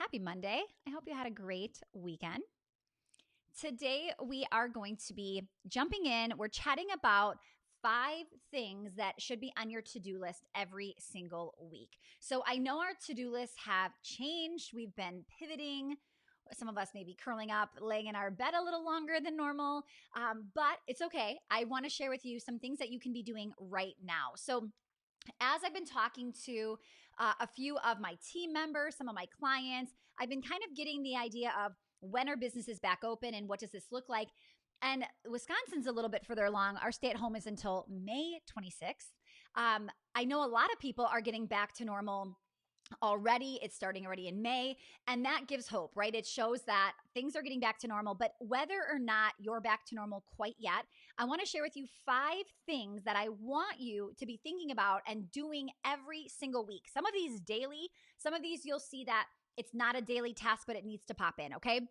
Happy Monday. I hope you had a great weekend. Today, we are going to be jumping in. We're chatting about 5 things that should be on your to-do list every single week. So I know our to-do lists have changed. We've been pivoting. Some of us may be curling up, laying in our bed a little longer than normal, but it's okay. I want to share with you some things that you can be doing right now. So as I've been talking to a few of my team members, some of my clients, I've been kind of getting the idea of when are businesses back open and what does this look like? And Wisconsin's a little bit further along. Our stay at home is until May 26th. I know a lot of people are getting back to normal already. It's starting already in May, and that gives hope, right? It shows that things are getting back to normal, but whether or not you're back to normal quite yet, I want to share with you 5 things that I want you to be thinking about and doing every single week. Some of these daily, some of these you'll see that it's not a daily task, but it needs to pop in, okay?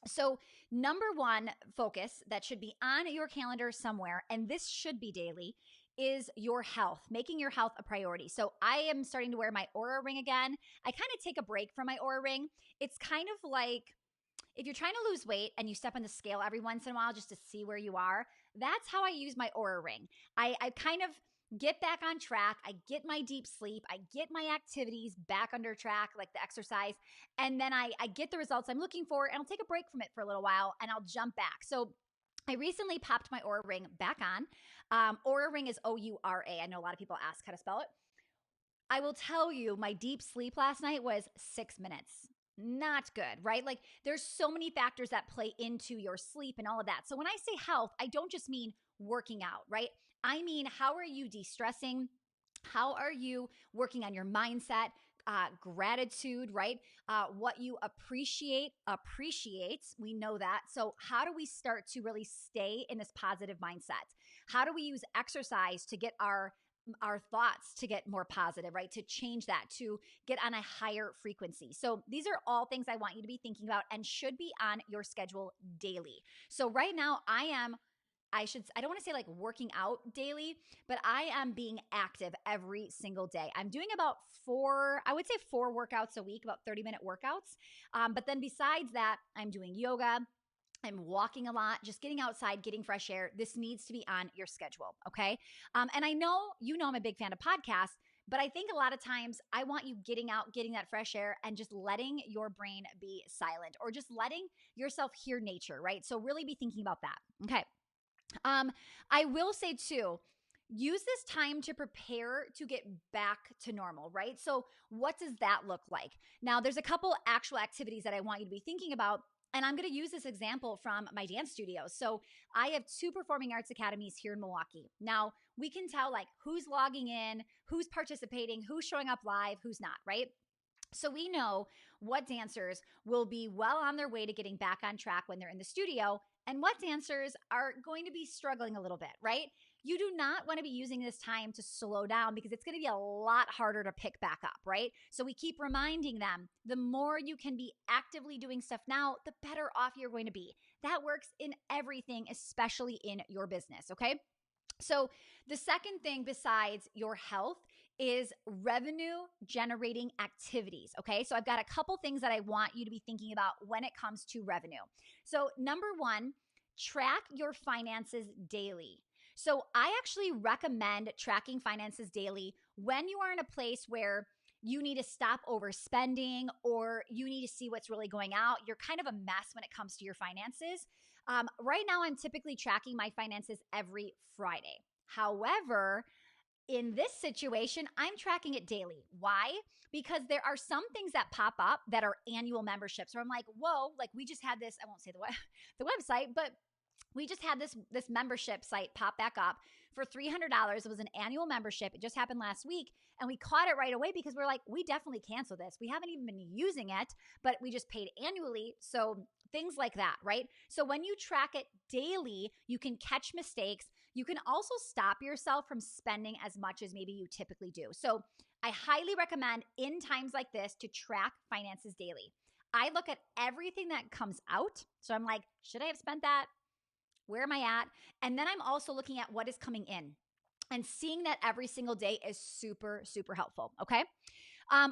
So number 1 focus that should be on your calendar somewhere, and this should be daily, is your health, making your health a priority. So I am starting to wear my Aura ring again. I kind of take a break from my Aura ring. It's kind of like if you're trying to lose weight and you step on the scale every once in a while just to see where you are, that's how I use my Aura ring. I kind of get back on track. I get my deep sleep. I get my activities back under track, like the exercise. And then I get the results I'm looking for, and I'll take a break from it for a little while and I'll jump back. So I recently popped my Aura ring back on. Aura ring is O-U-R-A. I know a lot of people ask how to spell it. I will tell you, my deep sleep last night was 6 minutes. Not good, right? Like there's so many factors that play into your sleep and all of that. So when I say health, I don't just mean working out, right? I mean, how are you de-stressing? How are you working on your mindset? Gratitude, right? What you appreciate appreciates. We know that. So how do we start to really stay in this positive mindset? How do we use exercise to get our thoughts to get more positive, right? To change that, to get on a higher frequency. So these are all things I want you to be thinking about and should be on your schedule daily. So right now I don't want to say like working out daily, but I am being active every single day. I'm doing about 4 workouts a week, about 30-minute workouts. But then besides that, I'm doing yoga. I'm walking a lot, just getting outside, getting fresh air. This needs to be on your schedule, okay? And I know, I'm a big fan of podcasts, but I think a lot of times I want you getting out, getting that fresh air and just letting your brain be silent or just letting yourself hear nature, right? So really be thinking about that, okay? I will say too, use this time to prepare to get back to normal, right? So what does that look like? Now, there's a couple actual activities that I want you to be thinking about, and I'm going to use this example from my dance studio. So I have 2 performing arts academies here in Milwaukee. Now, we can tell like who's logging in, who's participating, who's showing up live, who's not, right? So we know what dancers will be well on their way to getting back on track when they're in the studio and what dancers are going to be struggling a little bit, right? You do not want to be using this time to slow down because it's going to be a lot harder to pick back up, right? So we keep reminding them, the more you can be actively doing stuff now, the better off you're going to be. That works in everything, especially in your business, okay? So the second thing besides your health is revenue generating activities, okay? So I've got a couple things that I want you to be thinking about when it comes to revenue. So number 1, track your finances daily. So I actually recommend tracking finances daily when you are in a place where you need to stop overspending or you need to see what's really going out. You're kind of a mess when it comes to your finances. Right now, I'm typically tracking my finances every Friday. However, in this situation, I'm tracking it daily. Why? Because there are some things that pop up that are annual memberships where I'm like, whoa, like we just had this, I won't say the website, but we just had this membership site pop back up for $300. It was an annual membership. It just happened last week. And we caught it right away because we're like, we definitely cancel this. We haven't even been using it, but we just paid annually. So things like that, right? So when you track it daily, you can catch mistakes. You can also stop yourself from spending as much as maybe you typically do. So I highly recommend in times like this to track finances daily. I look at everything that comes out. So I'm like, should I have spent that? Where am I at? And then I'm also looking at what is coming in and seeing that every single day is super, super helpful. Okay.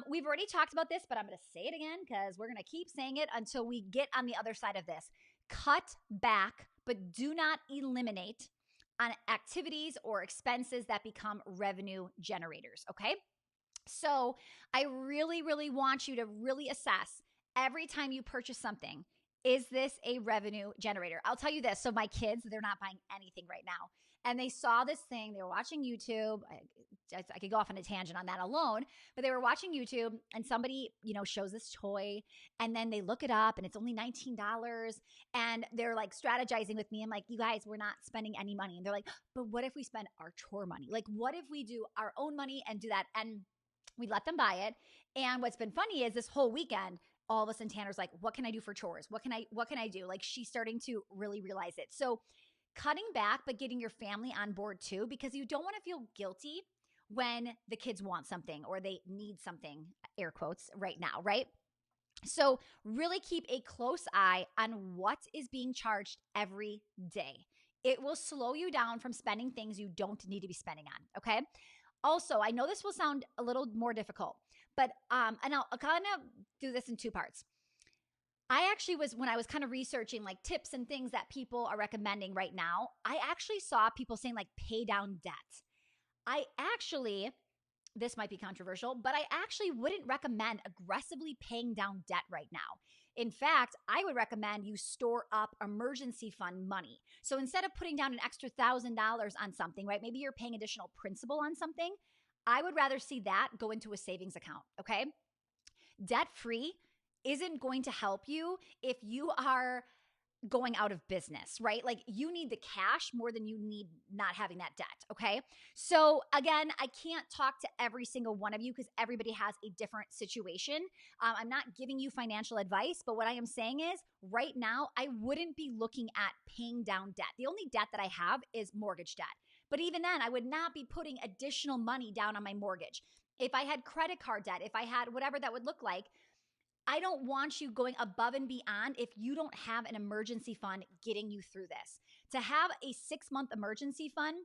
We've already talked about this, but I'm going to say it again because we're going to keep saying it until we get on the other side of this. Cut back, but do not eliminate on activities or expenses that become revenue generators, okay? So I really, really want you to really assess every time you purchase something. Is this a revenue generator? I'll tell you this. So my kids, they're not buying anything right now. And they saw this thing. They were watching YouTube. I could go off on a tangent on that alone, but they were watching YouTube and somebody, shows this toy and then they look it up and it's only $19 and they're like strategizing with me. I'm like, you guys, we're not spending any money. And they're like, but what if we spend our chore money? Like, what if we do our own money and do that? And we let them buy it. And what's been funny is this whole weekend, all of a sudden Tanner's like, what can I do for chores? What can I do? Like she's starting to really realize it. So cutting back, but getting your family on board too, because you don't want to feel guilty when the kids want something or they need something, air quotes, right now, right? So really keep a close eye on what is being charged every day. It will slow you down from spending things you don't need to be spending on, okay? Also, I know this will sound a little more difficult, but and I'll kind of do this in two parts. I actually when I was kind of researching like tips and things that people are recommending right now, I actually saw people saying like pay down debt. This might be controversial, but I actually wouldn't recommend aggressively paying down debt right now. In fact, I would recommend you store up emergency fund money. So instead of putting down an extra $1,000 on something, right? Maybe you're paying additional principal on something. I would rather see that go into a savings account, okay? Debt-free isn't going to help you if you are going out of business, right? Like you need the cash more than you need not having that debt, okay? So again, I can't talk to every single one of you because everybody has a different situation. I'm not giving you financial advice, but what I am saying is right now, I wouldn't be looking at paying down debt. The only debt that I have is mortgage debt. But even then, I would not be putting additional money down on my mortgage. If I had credit card debt, if I had whatever that would look like, I don't want you going above and beyond if you don't have an emergency fund getting you through this. To have a 6-month emergency fund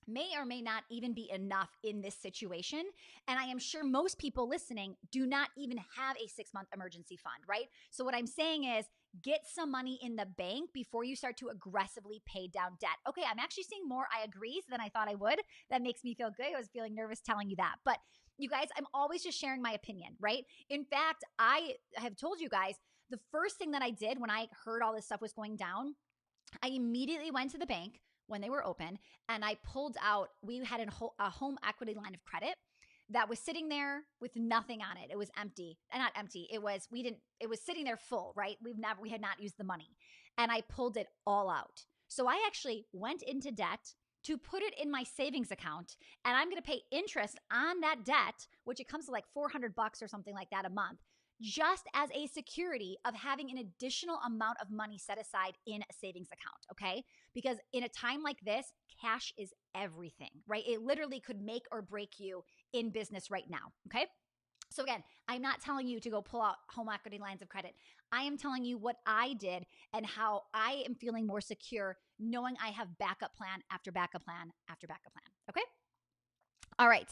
may or may not even be enough in this situation. And I am sure most people listening do not even have a 6-month emergency fund, right? So what I'm saying is get some money in the bank before you start to aggressively pay down debt. Okay, I'm actually seeing more I agrees than I thought I would. That makes me feel good. I was feeling nervous telling you that. But you guys, I'm always just sharing my opinion, right? In fact, I have told you guys the first thing that I did when I heard all this stuff was going down, I immediately went to the bank when they were open and I pulled out, we had a home equity line of credit that was sitting there with nothing on it. It was empty. Not empty. It was sitting there full, right? We had not used the money. And I pulled it all out. So I actually went into debt to put it in my savings account, and I'm going to pay interest on that debt, which it comes to like $400 or something like that a month, just as a security of having an additional amount of money set aside in a savings account, okay? Because in a time like this, cash is everything, right? It literally could make or break you in business right now, okay? So again, I'm not telling you to go pull out home equity lines of credit. I am telling you what I did and how I am feeling more secure knowing I have backup plan after backup plan after backup plan, okay? All right.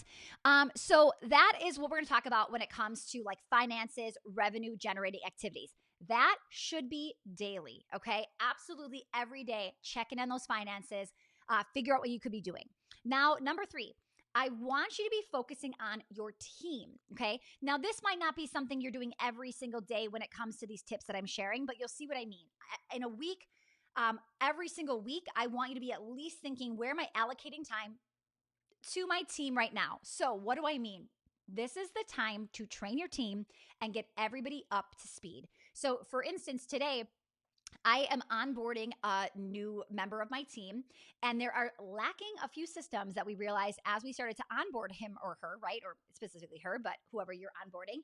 So that is what we're going to talk about when it comes to like finances, revenue generating activities. That should be daily, okay? Absolutely every day, checking on those finances, figure out what you could be doing. Now, number 3, I want you to be focusing on your team, okay? Now, this might not be something you're doing every single day when it comes to these tips that I'm sharing, but you'll see what I mean. In a week, every single week, I want you to be at least thinking, where am I allocating time to my team right now? So what do I mean? This is the time to train your team and get everybody up to speed. So for instance, today, I am onboarding a new member of my team, and there are lacking a few systems that we realized as we started to onboard him or her, right? Or specifically her, but whoever you're onboarding.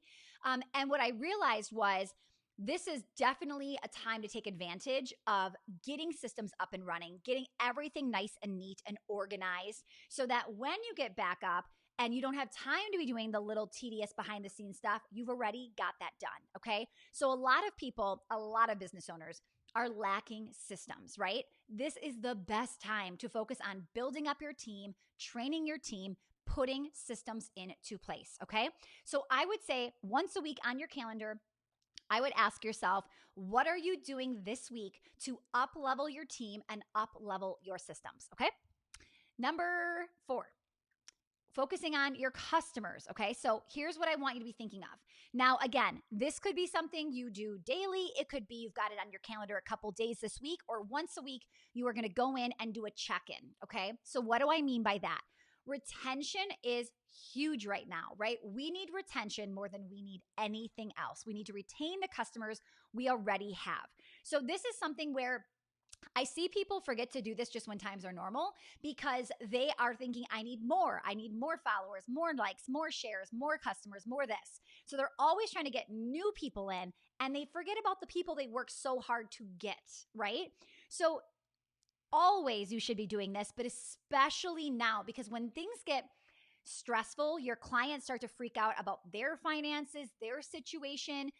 And what I realized was this is definitely a time to take advantage of getting systems up and running, getting everything nice and neat and organized so that when you get back up and you don't have time to be doing the little tedious behind the scenes stuff, you've already got that done, okay? So a lot of people, a lot of business owners are lacking systems, right? This is the best time to focus on building up your team, training your team, putting systems into place, okay? So I would say once a week on your calendar, I would ask yourself, what are you doing this week to up level your team and up level your systems, okay? Number 4, focusing on your customers. Okay. So here's what I want you to be thinking of. Now, again, this could be something you do daily. It could be you've got it on your calendar a couple days this week, or once a week, you are going to go in and do a check in. Okay. So what do I mean by that? Retention is huge right now, right? We need retention more than we need anything else. We need to retain the customers we already have. So this is something where I see people forget to do this just when times are normal because they are thinking, I need more followers, more likes, more shares, more customers, more this. So they're always trying to get new people in and they forget about the people they work so hard to get, right? So always you should be doing this, but especially now, because when things get stressful, your clients start to freak out about their finances, their situation.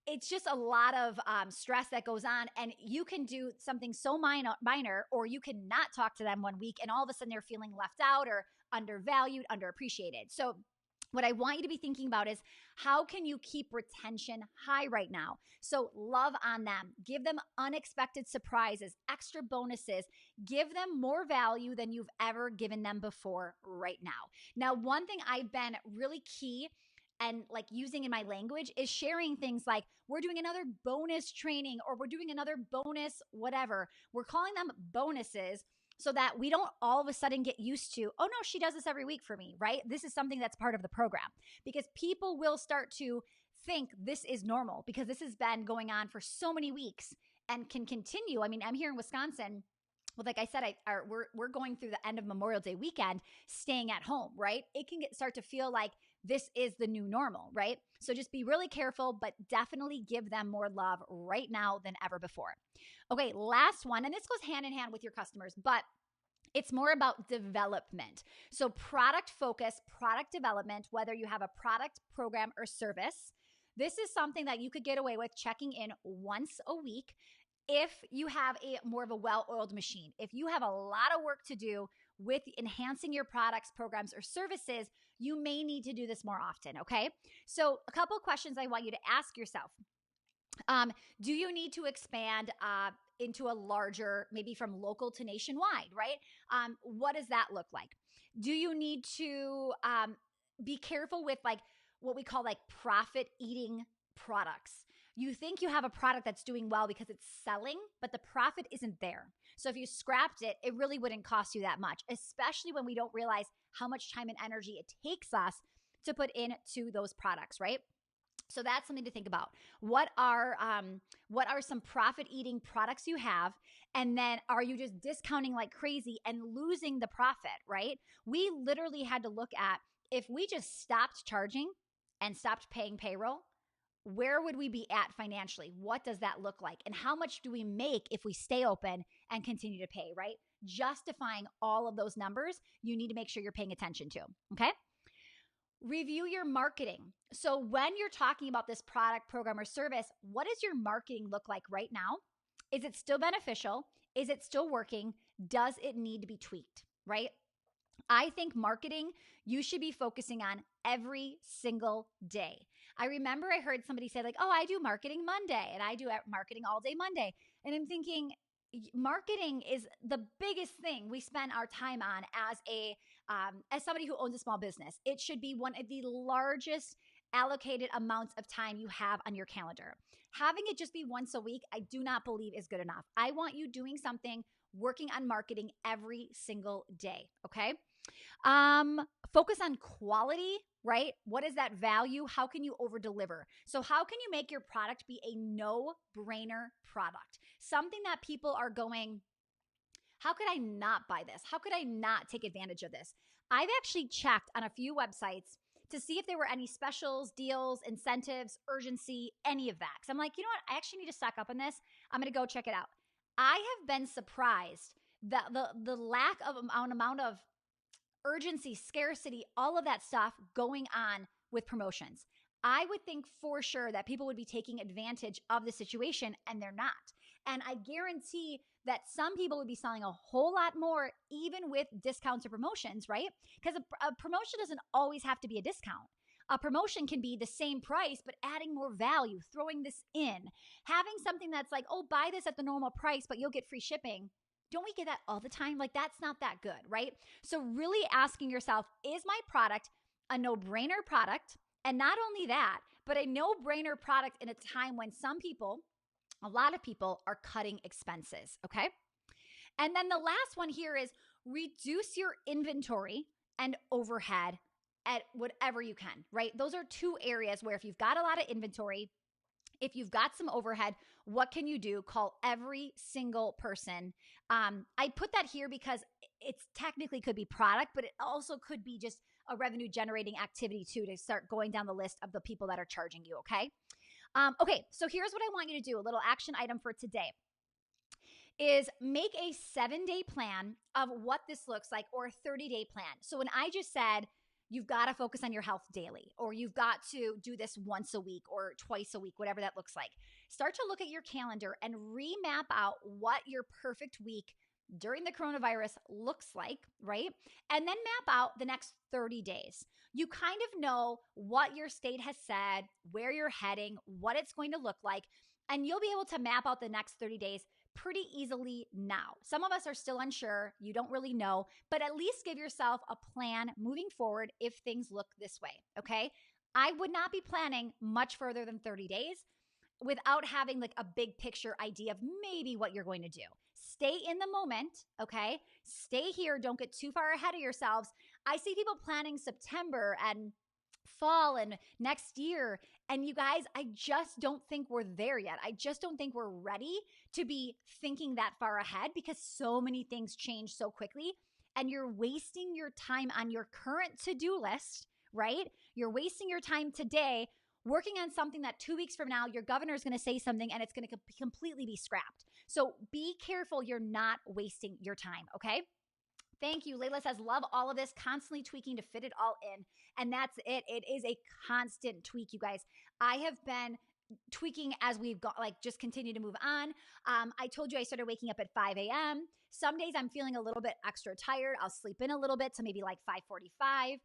It's just a lot of stress that goes on, and you can do something so minor, or you can not talk to them one week and all of a sudden they're feeling left out or undervalued, underappreciated. So what I want you to be thinking about is how can you keep retention high right now? So love on them, give them unexpected surprises, extra bonuses, give them more value than you've ever given them before right now. Now, one thing I've been really key and like using in my language is sharing things like we're doing another bonus training or we're doing another bonus whatever. We're calling them bonuses so that we don't all of a sudden get used to, oh no, she does this every week for me, right? This is something that's part of the program because people will start to think this is normal because this has been going on for so many weeks and can continue. I mean, I'm here in Wisconsin. Well, like I said, we're going through the end of Memorial Day weekend, staying at home, right? It can start to feel like this is the new normal, right? So just be really careful, but definitely give them more love right now than ever before. Okay, last one, and this goes hand in hand with your customers, but it's more about development. So product focus, product development, whether you have a product, program, or service, this is something that you could get away with checking in once a week if you have a more of a well-oiled machine. If you have a lot of work to do with enhancing your products, programs, or services, you may need to do this more often, okay? So a couple of questions I want you to ask yourself. Do you need to expand into a larger, maybe from local to nationwide, right? What does that look like? Do you need to be careful with like what we call like profit eating products? You think you have a product that's doing well because it's selling, but the profit isn't there. So if you scrapped it, it really wouldn't cost you that much, especially when we don't realize how much time and energy it takes us to put into those products, right? So that's something to think about. What are some profit-eating products you have? And then are you just discounting like crazy and losing the profit, right? We literally had to look at if we just stopped charging and stopped paying payroll, where would we be at financially? What does that look like? And how much do we make if we stay open and continue to pay, right? Justifying all of those numbers, you need to make sure you're paying attention to, okay? Review your marketing. So when you're talking about this product, program, or service, what does your marketing look like right now? Is it still beneficial? Is it still working? Does it need to be tweaked, right? I think marketing, you should be focusing on every single day. I remember I heard somebody say like, oh, I do marketing Monday and I do marketing all day Monday. And I'm thinking, marketing is the biggest thing we spend our time on as somebody who owns a small business. It should be one of the largest allocated amounts of time you have on your calendar. Having it just be once a week, I do not believe is good enough. I want you doing something, working on marketing every single day, okay? Focus on quality, right? What is that value? How can you over deliver? So how can you make your product be a no-brainer product? Something that people are going, how could I not buy this? How could I not take advantage of this? I've actually checked on a few websites to see if there were any specials, deals, incentives, urgency, any of that. Because I'm like, you know what? I actually need to stock up on this. I'm going to go check it out. I have been surprised that the lack of amount of urgency, scarcity, all of that stuff going on with promotions. I would think for sure that people would be taking advantage of the situation, and they're not. And I guarantee that some people would be selling a whole lot more, even with discounts or promotions, right? Because a promotion doesn't always have to be a discount. A promotion can be the same price, but adding more value, throwing this in, having something that's like, oh, buy this at the normal price, but you'll get free shipping. Don't we get that all the time? Like, that's not that good, right? So really asking yourself, is my product a no-brainer product? And not only that, but a no-brainer product in a time when some people, a lot of people, are cutting expenses, okay? And then the last one here is reduce your inventory and overhead at whatever you can, right? Those are two areas where if you've got a lot of inventory, if you've got some overhead, what can you do? Call every single person. I put that here because it's technically could be product, but it also could be just a revenue generating activity too, to start going down the list of the people that are charging you, okay? Okay, so here's what I want you to do. A little action item for today is make a 7-day plan of what this looks like, or a 30-day plan. So when I just said, you've got to focus on your health daily, or you've got to do this once a week or twice a week, whatever that looks like. Start to look at your calendar and remap out what your perfect week during the coronavirus looks like, right? And then map out the next 30 days. You kind of know what your state has said, where you're heading, what it's going to look like, and you'll be able to map out the next 30 days pretty easily now. Some of us are still unsure. You don't really know, but at least give yourself a plan moving forward if things look this way, okay? I would not be planning much further than 30 days without having like a big picture idea of maybe what you're going to do. Stay in the moment, okay? Stay here. Don't get too far ahead of yourselves. I see people planning September and fall and next year. And you guys, I just don't think we're there yet. I just don't think we're ready to be thinking that far ahead, because so many things change so quickly, and you're wasting your time on your current to-do list, right? You're wasting your time today working on something that 2 weeks from now, your governor is going to say something and it's going to completely be scrapped. So be careful you're not wasting your time, okay? Thank you. Layla says, love all of this, constantly tweaking to fit it all in. And that's it. It is a constant tweak, you guys. I have been tweaking as we've got, like, just continue to move on. I told you I started waking up at 5 a.m. Some days I'm feeling a little bit extra tired. I'll sleep in a little bit to maybe like 5:45.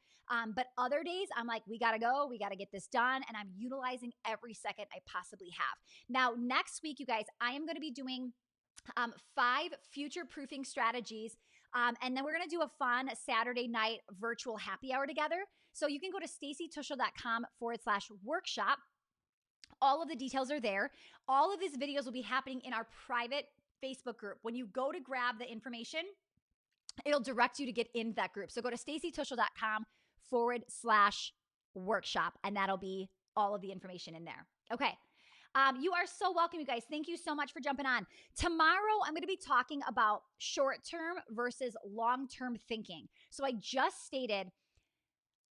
But other days I'm like, we got to go. We got to get this done. And I'm utilizing every second I possibly have. Now, next week, you guys, I am going to be doing 5 future-proofing strategies. And then we're going to do a fun Saturday night virtual happy hour together. So you can go to stacytuschel.com/workshop. All of the details are there. All of these videos will be happening in our private Facebook group. When you go to grab the information, it'll direct you to get in that group. So go to stacytuschel.com/workshop, and that'll be all of the information in there. Okay. You are so welcome, you guys. Thank you so much for jumping on. Tomorrow, I'm going to be talking about short-term versus long-term thinking. So I just stated,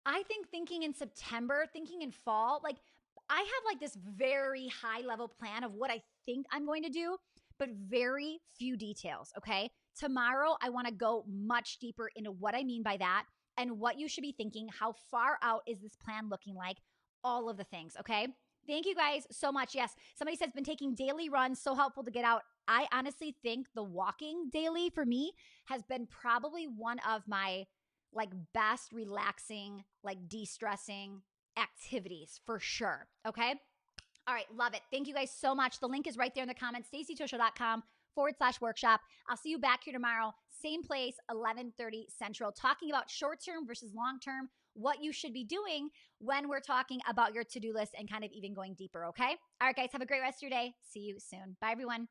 I think thinking in September, thinking in fall, like I have like this very high-level plan of what I think I'm going to do, but very few details, okay? Tomorrow, I want to go much deeper into what I mean by that and what you should be thinking. How far out is this plan looking like? All of the things, okay? Thank you guys so much. Yes, somebody says been taking daily runs, so helpful to get out. I honestly think the walking daily for me has been probably one of my like best relaxing, like de-stressing activities for sure. Okay. All right. Love it. Thank you guys so much. The link is right there in the comments, stacytuschel.com/workshop. I'll see you back here tomorrow. Same place, 11:30 Central, talking about short-term versus long-term, what you should be doing when we're talking about your to-do list and kind of even going deeper, okay? All right, guys, have a great rest of your day. See you soon. Bye, everyone.